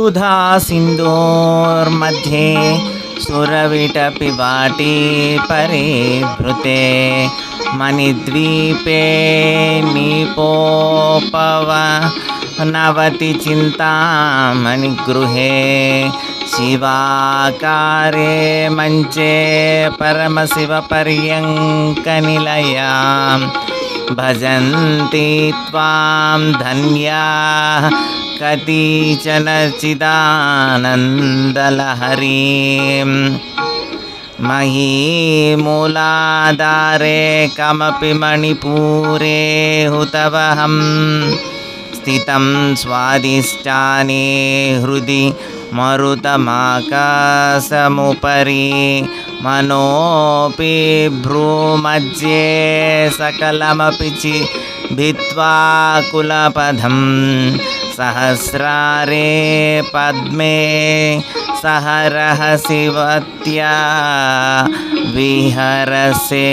क्षुधा सिन्धोर्मध्ये सुरविटपिबाटी परिभृते मणिद्वीपे नीपोपवनवति चिन्तामणिगृहे शिवाकारे मञ्चे परमशिवपर्यङ्कनिलयां भजन्ति त्वां धन्याः कतिचन चिदानन्दलहरीं महीमूलाधारे कमपि मणिपूरे हुतवहं स्थितं स्वादिष्टाने हृदि मरुतमाकाशमुपरि मनोऽपि भ्रूमध्ये सकलमपि भित्त्वा कुलपथं सहस्रारे पद्मे सह रहसिवत्या विहरसे।